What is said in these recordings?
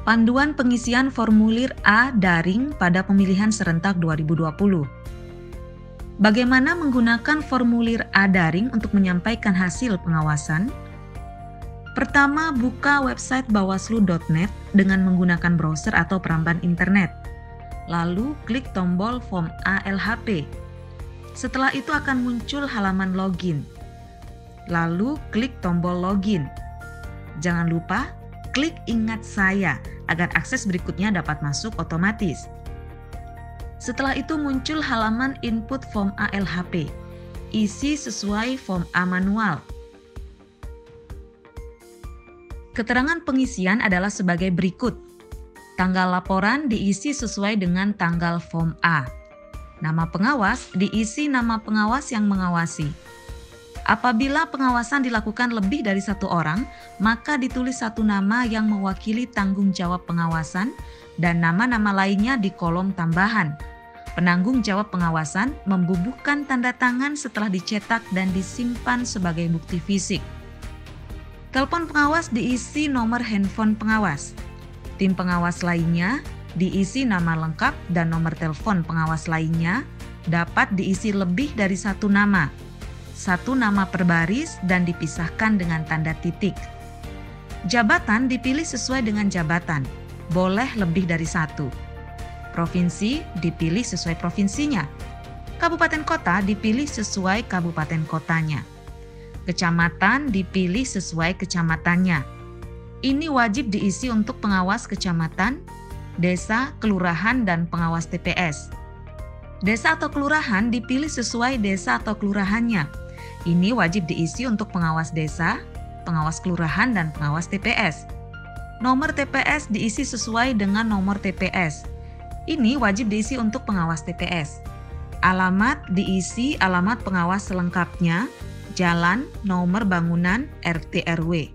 Panduan pengisian formulir A daring pada pemilihan serentak 2020. Bagaimana menggunakan formulir A daring untuk menyampaikan hasil pengawasan? Pertama, buka website bawaslu.net dengan menggunakan browser atau peramban internet. Lalu klik tombol form ALHP. Setelah itu akan muncul halaman login. Lalu klik tombol login. Jangan lupa klik ingat saya agar akses berikutnya dapat masuk otomatis. Setelah itu muncul halaman input form ALHP. Isi sesuai form A manual. Keterangan pengisian adalah sebagai berikut. Tanggal laporan diisi sesuai dengan tanggal form A. Nama pengawas diisi nama pengawas yang mengawasi. Apabila pengawasan dilakukan lebih dari satu orang, maka ditulis satu nama yang mewakili tanggung jawab pengawasan dan nama-nama lainnya di kolom tambahan. Penanggung jawab pengawasan membubuhkan tanda tangan setelah dicetak dan disimpan sebagai bukti fisik. Telepon pengawas diisi nomor handphone pengawas. Tim pengawas lainnya diisi nama lengkap dan nomor telepon pengawas lainnya dapat diisi lebih dari satu nama. Satu nama per baris dan dipisahkan dengan tanda titik. Jabatan dipilih sesuai dengan jabatan, boleh lebih dari satu. Provinsi dipilih sesuai provinsinya. Kabupaten kota dipilih sesuai kabupaten kotanya. Kecamatan dipilih sesuai kecamatannya. Ini wajib diisi untuk pengawas kecamatan, desa, kelurahan, dan pengawas TPS. Desa atau kelurahan dipilih sesuai desa atau kelurahannya. Ini wajib diisi untuk pengawas desa, pengawas kelurahan, dan pengawas TPS. Nomor TPS diisi sesuai dengan nomor TPS. Ini wajib diisi untuk pengawas TPS. Alamat diisi alamat pengawas selengkapnya, jalan, nomor bangunan, RT RW.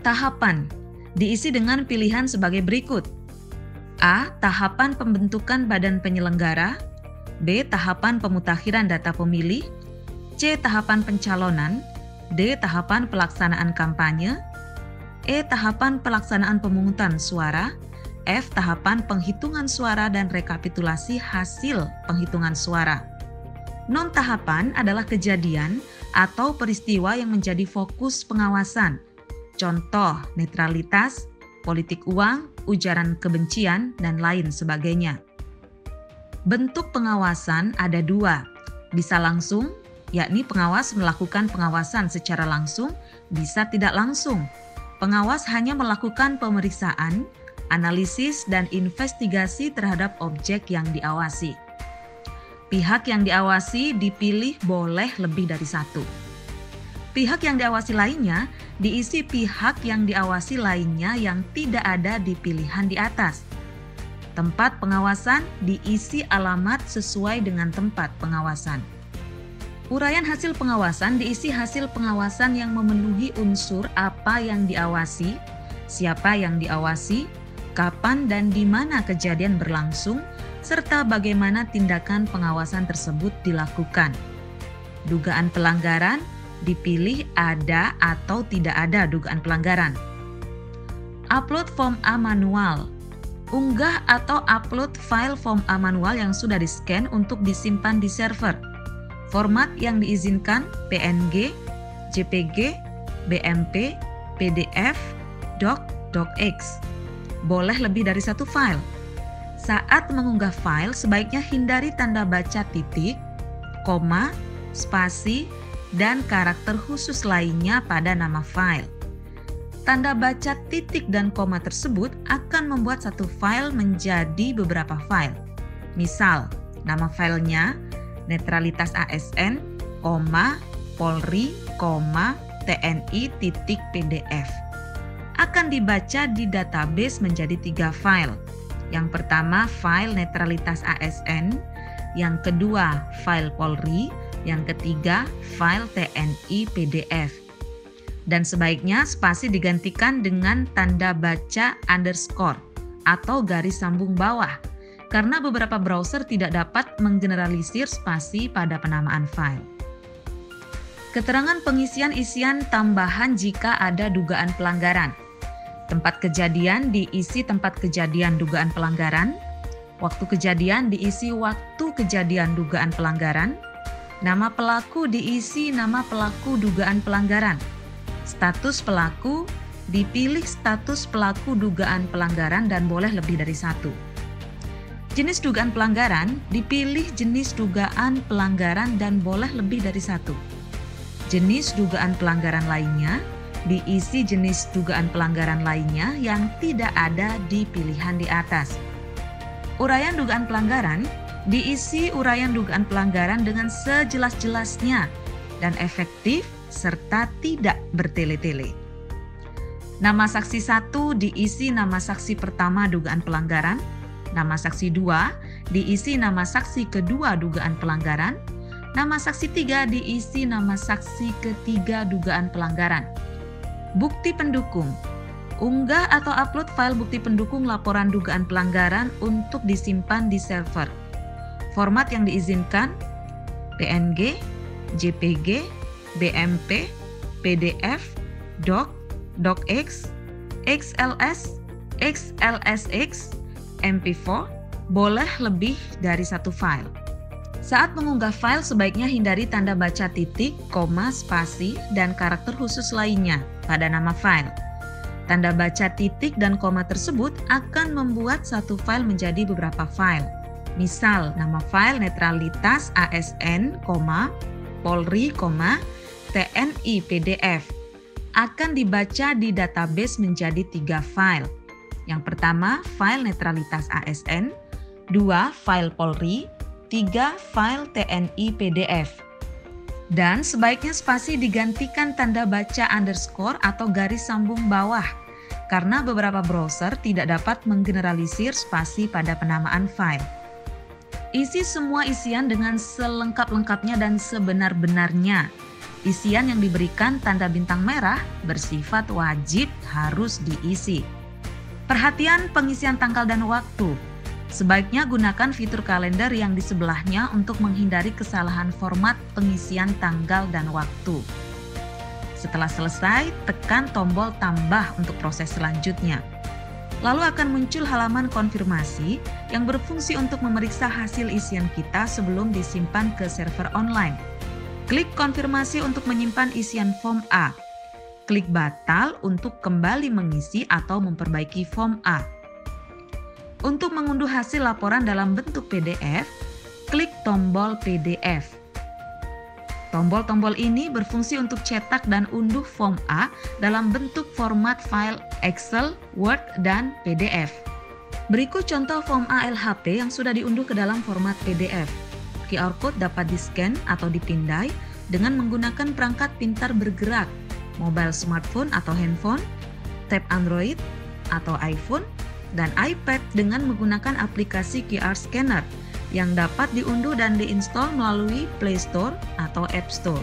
Tahapan diisi dengan pilihan sebagai berikut. A. Tahapan pembentukan badan penyelenggara. B. Tahapan pemutakhiran data pemilih. C. Tahapan pencalonan. D. Tahapan pelaksanaan kampanye. E. Tahapan pelaksanaan pemungutan suara. F. Tahapan penghitungan suara dan rekapitulasi hasil penghitungan suara. Non-tahapan adalah kejadian atau peristiwa yang menjadi fokus pengawasan. Contoh, netralitas, politik uang, ujaran kebencian, dan lain sebagainya. Bentuk pengawasan ada dua, bisa langsung, yakni pengawas melakukan pengawasan secara langsung, bisa tidak langsung. Pengawas hanya melakukan pemeriksaan, analisis, dan investigasi terhadap objek yang diawasi. Pihak yang diawasi dipilih boleh lebih dari satu. Pihak yang diawasi lainnya diisi pihak yang diawasi lainnya yang tidak ada di pilihan di atas. Tempat pengawasan diisi alamat sesuai dengan tempat pengawasan. Uraian hasil pengawasan diisi hasil pengawasan yang memenuhi unsur apa yang diawasi, siapa yang diawasi, kapan dan di mana kejadian berlangsung, serta bagaimana tindakan pengawasan tersebut dilakukan. Dugaan pelanggaran dipilih ada atau tidak ada dugaan pelanggaran. Upload form A manual. Unggah atau upload file form A manual yang sudah di-scan untuk disimpan di server. Format yang diizinkan PNG, JPG, BMP, PDF, Doc, DocX. Boleh lebih dari satu file. Saat mengunggah file, sebaiknya hindari tanda baca titik, koma, spasi, dan karakter khusus lainnya pada nama file. Tanda baca titik dan koma tersebut akan membuat satu file menjadi beberapa file. Misal, nama filenya netralitas ASN, Polri, TNI.PDF. Akan dibaca di database menjadi 3 file. Yang pertama file netralitas ASN, yang kedua file Polri, yang ketiga file TNI PDF. Dan sebaiknya spasi digantikan dengan tanda baca underscore atau garis sambung bawah, karena beberapa browser tidak dapat menggeneralisir spasi pada penamaan file. Keterangan pengisian isian tambahan jika ada dugaan pelanggaran. Tempat kejadian diisi tempat kejadian dugaan pelanggaran. Waktu kejadian diisi waktu kejadian dugaan pelanggaran. Nama pelaku diisi nama pelaku dugaan pelanggaran. Status pelaku dipilih status pelaku dugaan pelanggaran dan boleh lebih dari satu. Jenis dugaan pelanggaran dipilih jenis dugaan pelanggaran dan boleh lebih dari satu. Jenis dugaan pelanggaran lainnya diisi jenis dugaan pelanggaran lainnya yang tidak ada di pilihan di atas. Uraian dugaan pelanggaran diisi uraian dugaan pelanggaran dengan sejelas-jelasnya dan efektif serta tidak bertele-tele. Nama saksi 1 diisi nama saksi pertama dugaan pelanggaran, nama saksi 2 diisi nama saksi kedua dugaan pelanggaran, nama saksi 3 diisi nama saksi ketiga dugaan pelanggaran. Bukti pendukung. Unggah atau upload file bukti pendukung laporan dugaan pelanggaran untuk disimpan di server. Format yang diizinkan: PNG, JPG, BMP, PDF, Doc, DocX, XLS, XLSX, MP4, boleh lebih dari satu file. Saat mengunggah file sebaiknya hindari tanda baca titik, koma, spasi, dan karakter khusus lainnya pada nama file. Tanda baca titik dan koma tersebut akan membuat satu file menjadi beberapa file. Misal, nama file netralitas ASN, Polri, TNI PDF akan dibaca di database menjadi 3 file. Yang pertama, file netralitas ASN, 2 file Polri, 3 file TNI PDF. Dan sebaiknya spasi digantikan tanda baca underscore atau garis sambung bawah, karena beberapa browser tidak dapat menggeneralisir spasi pada penamaan file. Isi semua isian dengan selengkap-lengkapnya dan sebenar-benarnya. Isian yang diberikan tanda bintang merah bersifat wajib harus diisi. Perhatian pengisian tanggal dan waktu. Sebaiknya gunakan fitur kalender yang di sebelahnya untuk menghindari kesalahan format pengisian tanggal dan waktu. Setelah selesai, tekan tombol tambah untuk proses selanjutnya. Lalu akan muncul halaman konfirmasi yang berfungsi untuk memeriksa hasil isian kita sebelum disimpan ke server online. Klik konfirmasi untuk menyimpan isian form A. Klik batal untuk kembali mengisi atau memperbaiki form A. Untuk mengunduh hasil laporan dalam bentuk PDF, klik tombol PDF. Tombol-tombol ini berfungsi untuk cetak dan unduh form A dalam bentuk format file Excel, Word, dan PDF. Berikut contoh form A LHP yang sudah diunduh ke dalam format PDF. QR code dapat di-scan atau dipindai dengan menggunakan perangkat pintar bergerak, mobile smartphone atau handphone, tab Android atau iPhone, dan iPad dengan menggunakan aplikasi QR Scanner yang dapat diunduh dan diinstal melalui Play Store atau App Store.